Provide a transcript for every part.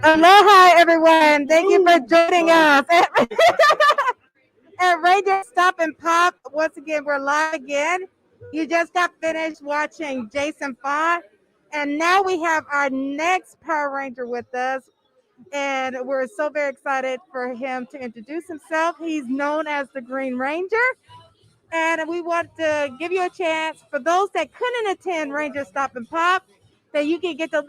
Aloha, everyone. Thank you for joining us at Ranger Stop and Pop. Once again, we're live again. You just got finished watching Jason Fawn, and now we have our next Power Ranger with us, and we're so very excited for him to introduce himself. He's known as the Green Ranger, and we want to give you a chance for those that couldn't attend Ranger Stop and Pop, that you can get to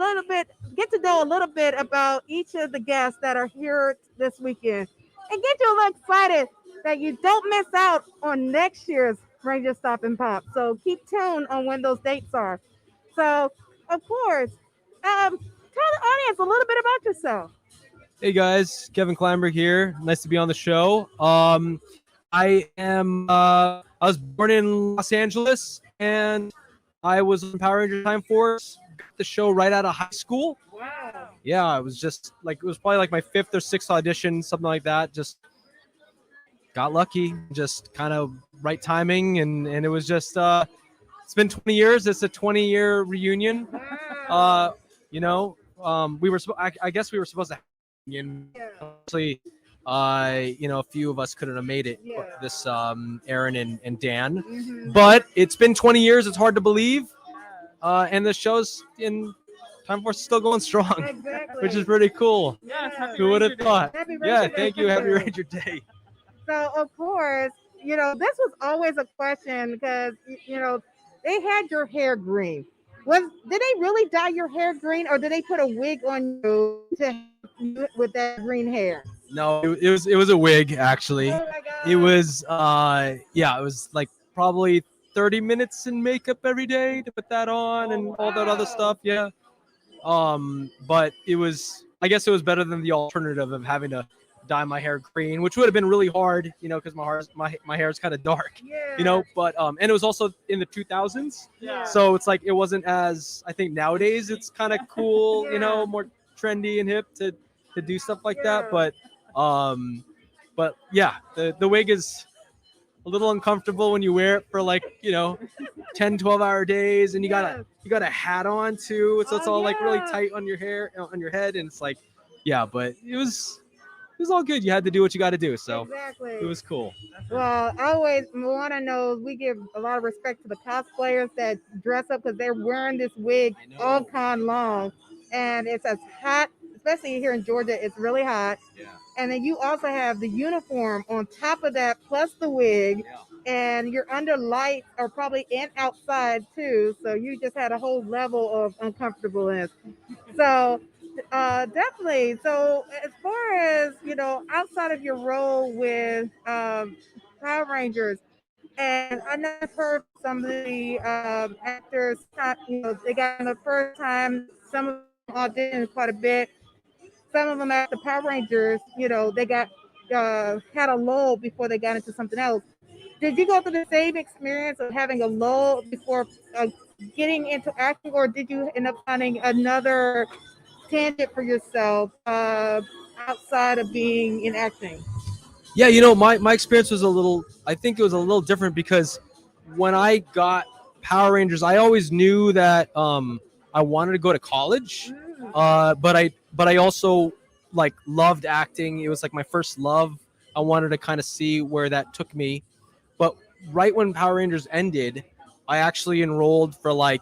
know a little bit about each of the guests that are here this weekend, and get you a little excited that you don't miss out on next year's Ranger Stop and Pop. So keep tuned on when those dates are. So of course, tell the audience a little bit about yourself. Hey guys, Kevin Kleinberg here. Nice to be on the show. I was born in Los Angeles, and I was on Power Ranger Time Force. Got the show right out of high school. Wow. Yeah, it was probably like my 5th or 6th audition, something like that. Just got lucky, just kind of right timing, and it was just it's been 20 years. It's a 20-year reunion. Wow. I guess we were supposed to have a reunion. Actually, a few of us couldn't have made it. Yeah. This Aaron and Dan, Mhm. but it's been 20 years. It's hard to believe, and the show's in Time Force is still going strong, Exactly. which is pretty cool. Yeah. Who would have thought? Happy Yeah, Ranger thank Day. you. Happy Ranger Day. So of course, this was always a question because they had your hair green. Did they really dye your hair green, or did they put a wig on you with that green hair? No, it was a wig actually. Oh my God. It was it was like probably 30 minutes in makeup every day to put that on and all that other wow. stuff. Yeah. But I guess it was better than the alternative of having to dye my hair green, which would have been really hard, because my hair is kind of dark, Yeah. but and it was also in the 2000s. Yeah. So it's like it wasn't as, I think nowadays it's kind of cool, Yeah. more trendy and hip to do stuff like Yeah. that. But yeah, the wig is a little uncomfortable when you wear it for 10-12 hour days, and you got a hat on too, so it's Oh, all like really yeah. tight on your head, and it's like, yeah, but it was all good. You had to do what you got to do, so Exactly. it was cool. Well, Moana knows we give a lot of respect to the cosplayers that dress up because they're wearing this wig I know. all con long, and it's as hot, especially here in Georgia. It's really hot, Yeah. and then you also have the uniform on top of that, plus the wig, and you're under lights or probably in outside too. So you just had a whole level of uncomfortableness. So definitely. So as far as outside of your role with Power Rangers, and I know I've heard some of the actors, they got in the first time. Some of them auditioned quite a bit. Some of them after Power Rangers, they got had a lull before they got into something else. Did you go through the same experience of having a lull before getting into acting, or did you end up finding another tangent for yourself outside of being in acting? Yeah, my experience was I think it was a little different, because when I got Power Rangers, I always knew that I wanted to go to college, but I also loved acting. It was like my first love. I wanted to kind of see where that took me. But right when Power Rangers ended, I actually enrolled for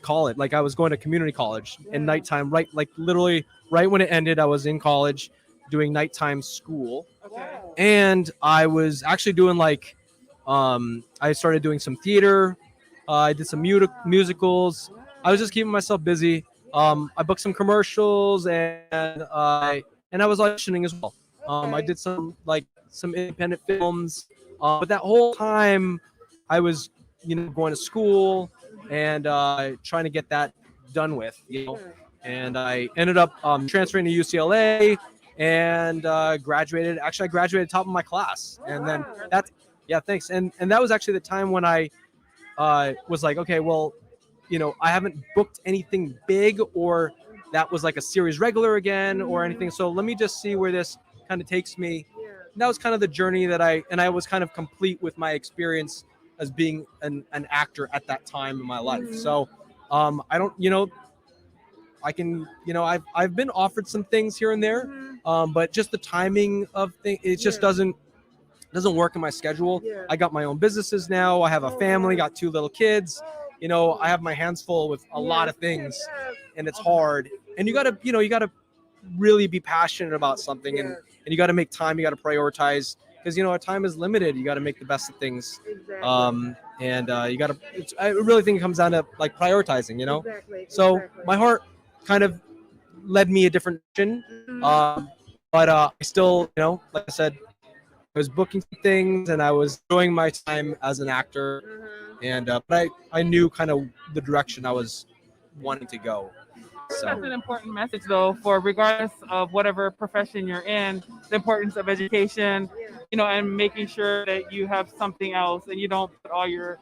college. I was going to community college in nighttime, literally right when it ended. I was in college doing nighttime school. Wow. And I was actually doing I started doing some theater. I did some musicals. I was just keeping myself busy. I booked some commercials, and I was auditioning as well. I did some independent films. But that whole time I was, going to school and trying to get that done with, and I ended up transferring to UCLA and graduated. Actually, I graduated top of my class, and then thanks. And that was actually the time when I was like, okay, well, I haven't booked anything big, or that was like a series regular again or anything. So let me just see where this kind of takes me. And that was kind of the journey that I was kind of complete with my experience as being an actor at that time in my life. So I don't, I can, I've been offered some things here and there, but just the timing of things, it just doesn't work in my schedule. Yeah. I got my own businesses now. I have a family, got 2 little kids. I have my hands full with a lot of things, and it's hard. And you gotta really be passionate about something, and you gotta make time. You gotta prioritize, because our time is limited. You gotta make the best of things. Exactly. You gotta. I really think it comes down to like prioritizing. Exactly. So my heart kind of led me a different direction. But I still, like I said, I was booking things and I was enjoying my time as an actor, and but I knew kind of the direction I was wanting to go. That's So an important message, though, for regardless of whatever profession you're in, the importance of education, and making sure that you have something else and you don't put all your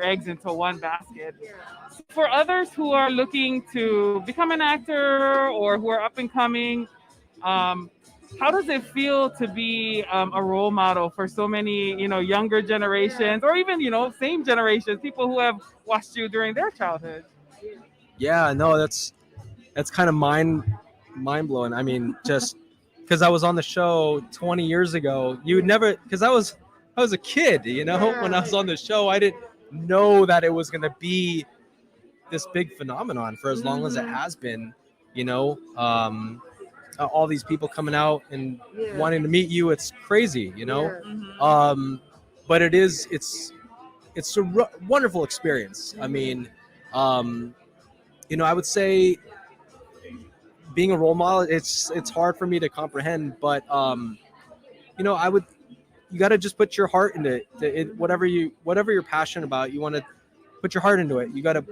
eggs into one basket. For others who are looking to become an actor or who are up and coming, how does it feel to be a role model for so many, younger generations, or even, same generations, people who have watched you during their childhood? yeah, no, that's kind of mind blowing. I mean, just because I was on the show 20 years ago, you would never, because I was a kid, when I was on the show, I didn't know that it was going to be this big phenomenon for as long as it has been. All these people coming out and wanting to meet you, it's crazy. But it's a wonderful experience. I mean, I would say being a role model, it's hard for me to comprehend, but you got to just put your heart into it. Whatever you're passionate about, you want to put your heart into it. You got to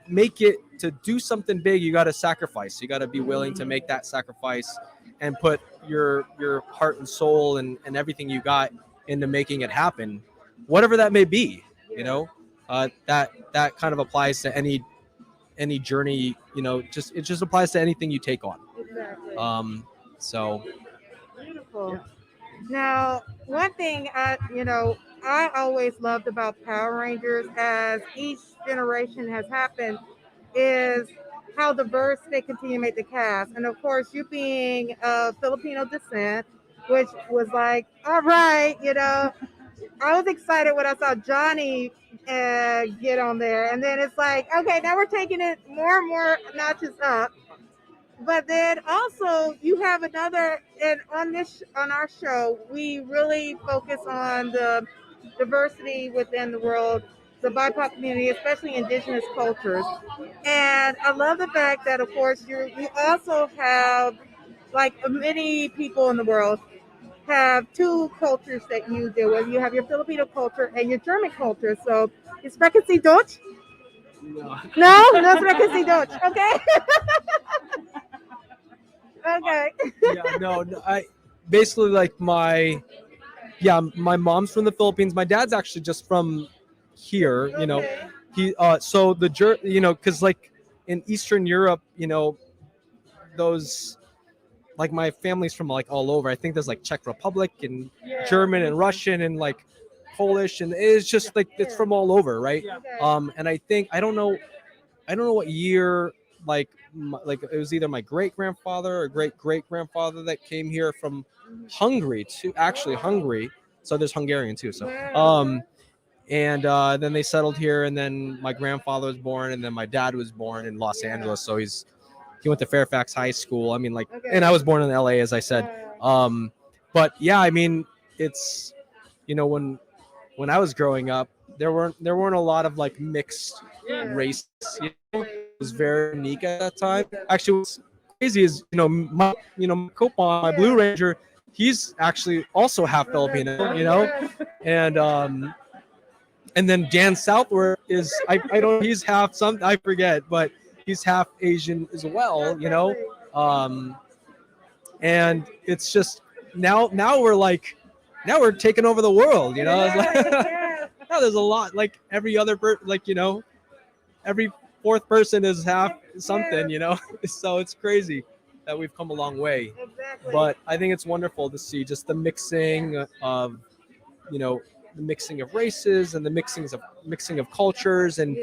make it, to do something big. You got to sacrifice. You got to be willing to make that sacrifice and put your heart and soul and everything you got into making it happen, whatever that may be. That kind of applies to any journey. It just applies to anything you take on. Exactly. So Beautiful. Now, one thing I always loved about Power Rangers, as each generation has happened, is how diverse they continue to make the cast. And of course, you being of Filipino descent, which was like, all right, I was excited when I saw Johnny get on there. And then it's like, okay, now we're taking it more and more notches up. But then also you have another, and on our show, we really focus on the diversity within the world, the BIPOC community, especially indigenous cultures. And I love the fact that, of course, you also have, like many people in the world, have 2 cultures that you deal with. You have your Filipino culture and your German culture. So, sprechen Sie Deutsch? No sprechen Sie Deutsch. Okay. Okay. I basically, like, my mom's from the Philippines. My dad's actually just from here. Okay. So because like in Eastern Europe, those, like, my family's from like all over. I think there's like Czech Republic and German and Russian and like Polish, and it's just like it's from all over, right? Okay. And I think I don't know what year, like it was either my great grandfather or great grandfather that came here from Hungary, so there's Hungarian too. So and then they settled here, and then my grandfather was born, and then my dad was born in Los Angeles, so he went to Fairfax High School. I mean, like, and I was born in LA, as I said. But yeah, I mean, it's, when I was growing up, there weren't a lot of like mixed races. It was very unique at that time. Actually, what's crazy is, my Coupon, my Blue Ranger, he's actually also half Filipino, and then Dan Southworth is, I don't, he's half some, I forget, but he's half Asian as well, and it's just now we're taking over the world, It's like, now there's a lot, like every other every 4th person is half something, so it's crazy that we've come a long way. Exactly. But I think it's wonderful to see just the mixing of, the mixing of races and the mixing of cultures, and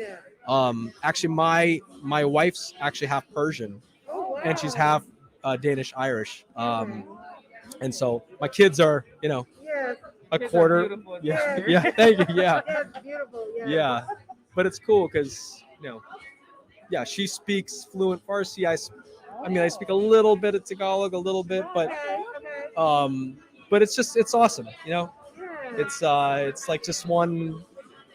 Actually, my wife's actually half Persian, Oh, wow. and she's half Danish Irish. Okay. And so my kids are, Yes. a Kids are quarter. beautiful, Yeah, dear. yeah. Thank you. Yeah, Yes, beautiful. Yes. yeah. But it's cool because yeah, she speaks fluent Farsi. I speak a little bit of Tagalog, a little bit, Okay. Okay. but it's awesome. Yeah. It's like just one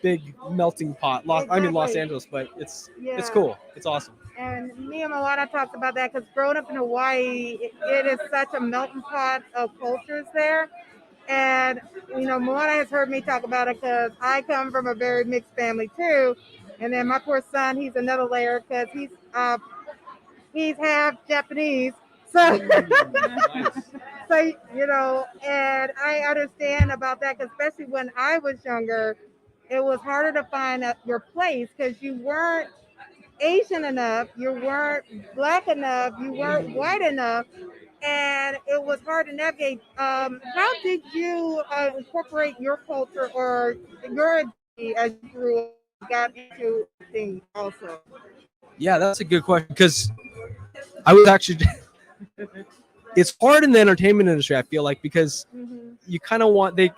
big melting pot. Los Exactly. Angeles, but it's Yeah. cool. It's awesome. And me and Moana talked about that because growing up in Hawaii, it is such a melting pot of cultures there. And, Moana has heard me talk about it because I come from a very mixed family too. And then my poor son, he's another layer because he's half Japanese. So, so and I understand about that, 'cause especially when I was younger, it was harder to find your place because you weren't Asian enough, you weren't black enough, you weren't white enough, and it was hard to navigate. How did you incorporate your culture or your identity as you grew up, got into things also? Yeah, that's a good question because I was actually. It's hard in the entertainment industry. I feel like because you kind of want they.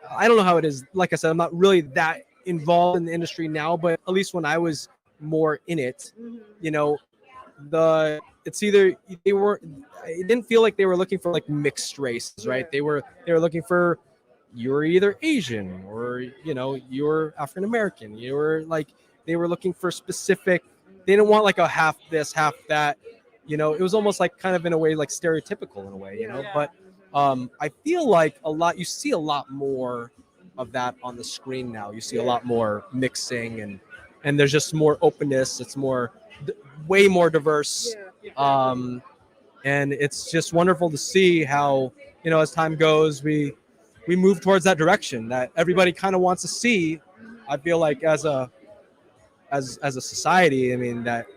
I don't know how it is. Like I said, I'm not really that involved in the industry now, but at least when I was more in it, it's either they were. It didn't feel like they were looking for like mixed races, right? They were looking for you're either Asian or you're African American. They were looking for specific. They didn't want like a half this, half that. It was almost like kind of in a way like stereotypical in a way, Yeah. But I feel like you see a lot more of that on the screen now. You see a lot more mixing and there's just more openness. It's way more diverse. And it's just wonderful to see how, as time goes, we move towards that direction that everybody kind of wants to see. I feel like as a society, I mean, that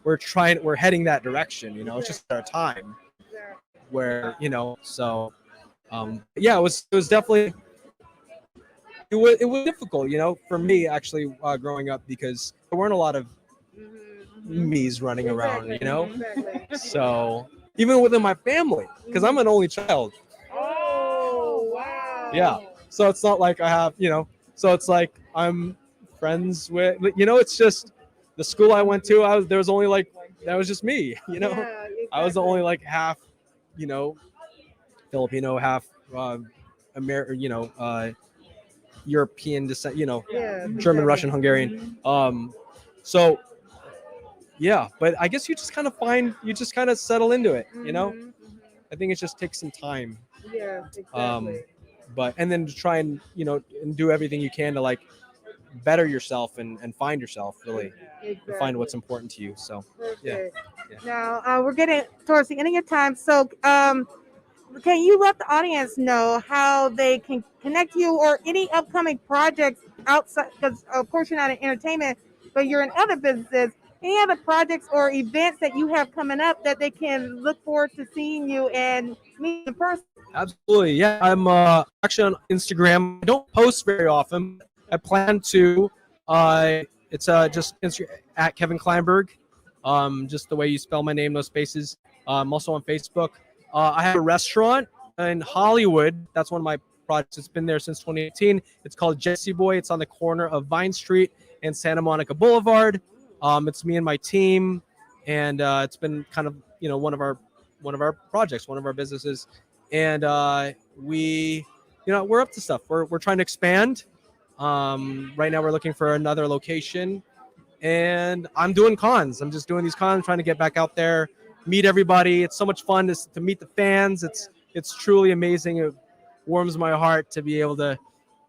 we're heading that direction, it's just our time where, so yeah, it was definitely it was difficult, for me actually growing up because there weren't a lot of me's running around, Exactly. so even within my family, because I'm an only child. Oh, wow. Yeah, so it's not like I have, so it's like I'm friends with, it's just the school I went to. There was only like that was just me, Yeah, exactly. I was the only like half, Filipino, half European descent, Yeah, German, exactly. Russian, Hungarian. So yeah, but I guess you just kind of settle into it, I think it just takes some time. Yeah, exactly. And then to try and and do everything you can to like better yourself and find yourself really, and find what's important to you. So yeah. Now we're getting towards the end of your time, so can you let the audience know how they can connect you or any upcoming projects outside? Because of course you're not in entertainment, but you're in other businesses. Any other projects or events that you have coming up that they can look forward to seeing you and meet in person? Absolutely, yeah. I'm actually on Instagram. I don't post very often. I plan to. It's just at Kevin Kleinberg. Just the way you spell my name, no spaces. I'm also on Facebook. I have a restaurant in Hollywood. That's one of my projects. It's been there since 2018. It's called Jesse Boy. It's on the corner of Vine Street and Santa Monica Boulevard. It's me and my team, and it's been kind of one of our projects, one of our businesses, and we're up to stuff. We're trying to expand. Right now we're looking for another location, and I'm doing cons. I'm just doing these cons, trying to get back out there, meet everybody. It's so much fun to meet the fans. It's truly amazing. It warms my heart to be able to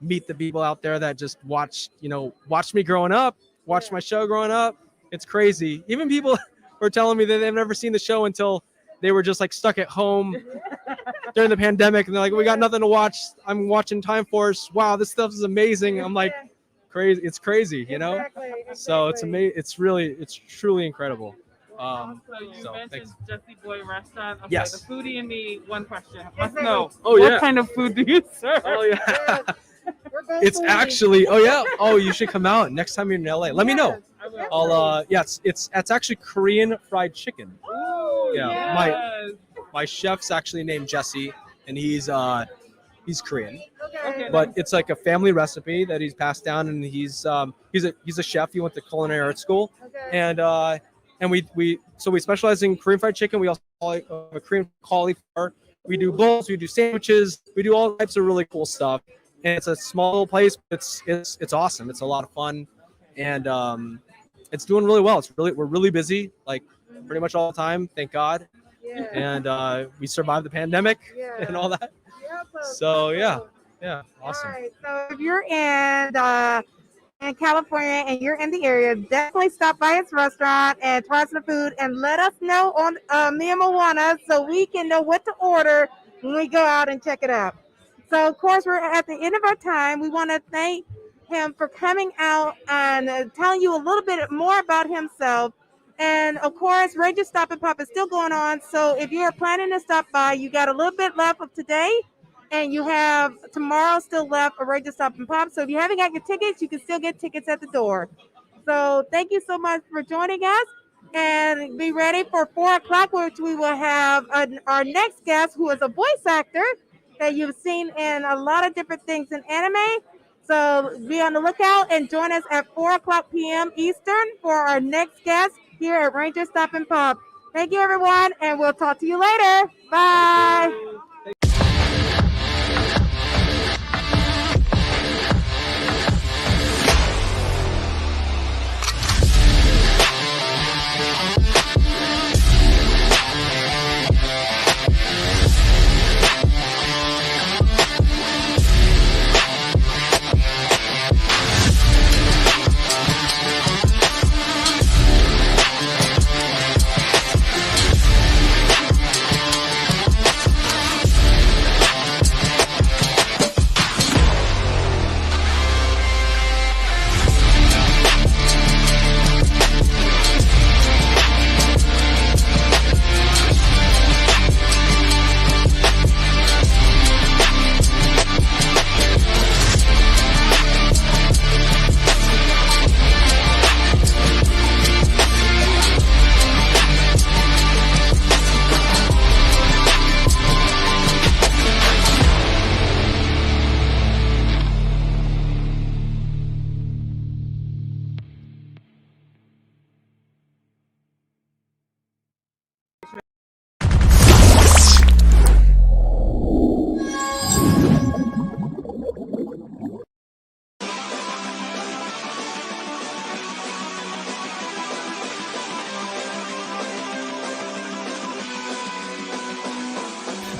meet the people out there that just watched me growing up, watched my show growing up. It's crazy. Even people were telling me that they've never seen the show until they were just like stuck at home during the pandemic, and they're like, "We got nothing to watch. I'm watching Time Force. Wow, this stuff is amazing." I'm like, crazy. It's crazy, Exactly. So it's amazing. It's truly incredible. So you So, mentioned thanks. Jesse Boy Restaurant. Okay, Yes. The foodie in me, one question. Yes, Must ma'am. know. Oh, what yeah. kind of food do you serve? Oh yeah. Yes. We're It's actually, oh yeah, oh, you should come out next time you're in LA. Let me know. I will. I'll yeah, it's actually Korean fried chicken. Ooh, Yeah, yes. My chef's actually named Jesse, and he's Korean, Okay. but it's like a family recipe that he's passed down, and he's a chef. He went to culinary art school, Okay. and we specialize in Korean fried chicken. We also have a Korean cauliflower. We do bowls, we do sandwiches, we do all types of really cool stuff. And it's a small little place, but it's awesome. It's a lot of fun, and it's doing really well. We're really busy, like pretty much all the time, thank God. Yeah. And we survived the pandemic Yeah. and all that. Yeah, So yeah, awesome. All right. So if you're in California and you're in the area, definitely stop by his restaurant and try some food and let us know on me and Moana so we can know what to order when we go out and check it out. So of course we're at the end of our time. We want to thank him for coming out and telling you a little bit more about himself. And of course, Ranger Stop and Pop is still going on. So if you are planning to stop by, you got a little bit left of today. And you have tomorrow still left for Ranger Stop and Pop. So if you haven't got your tickets, you can still get tickets at the door. So thank you so much for joining us. And be ready for 4 o'clock, which we will have our next guest, who is a voice actor that you've seen in a lot of different things in anime. So be on the lookout and join us at 4 o'clock p.m. Eastern for our next guest here at Ranger Stop and Pop. Thank you, everyone, and we'll talk to you later. Bye.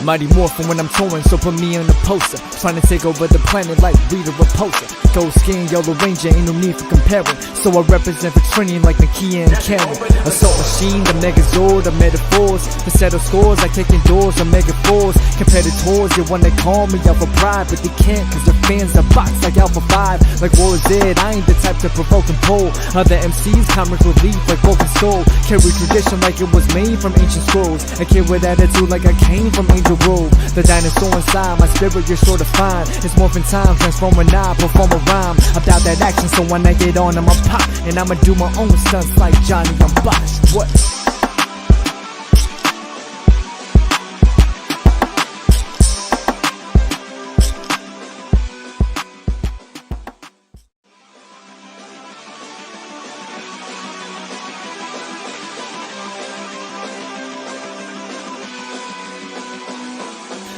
Mighty Morphin when I'm touring, so put me on the poster. Trying to take over the planet like Rita Repulsa. Gold skin, yellow ranger, ain't no need for comparing. So I represent for Trini like Nohea and Karen. Assault machine, the Megazord, the metaphors. To settle scores like taking doors on Mega 4s. Competitors, you wanna call me Alpha Pride, but they can't cause the fans are boxed like Alpha 5. Like War Z, I ain't the type to provoke and pull. Other MCs, comics with leaf like Broken Soul. Carry tradition like it was made from ancient scrolls. A kid with attitude like I came from Angel Grove. The dinosaur inside, my spirit you're sure to find. It's morphin' time, transform a knob, perform a rhyme. About that action, so when I get on, I'ma pop. And I'ma do my own stunts like Johnny, I'm Bosch. What?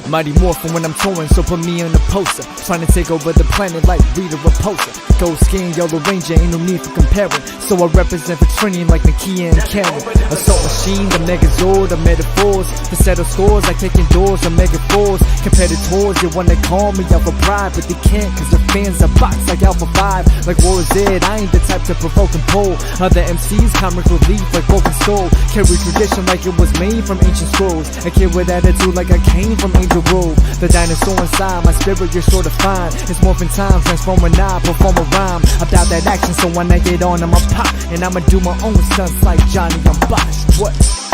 Mighty Morphin when I'm touring, so put me on the poster. Trying to take over the planet like Rita Repulsa. Gold skin, yellow ranger, ain't no need for comparing. So I represent for Trini like Nohea and Karen. Assault machine, the Megazord, the metaphors. To settle scores like taking doors on Mega 4s. Competitors, you wanna call me Alpha Pride, but they can't cause the fans are boxed like Alpha 5. Like War Z, I ain't the type to provoke and pull. Other MCs, comics with leaf like Broken Soul. Carry tradition like it was made from ancient scrolls. A kid with attitude like I came from Angel Grove. The dinosaur inside, my spirit you're sure to find. It's morphin' time, transform a knob, perform a rhyme. About that action, so when I get on, I'ma pop. And I'ma do my own stunts like Johnny, I'm Bosch. What?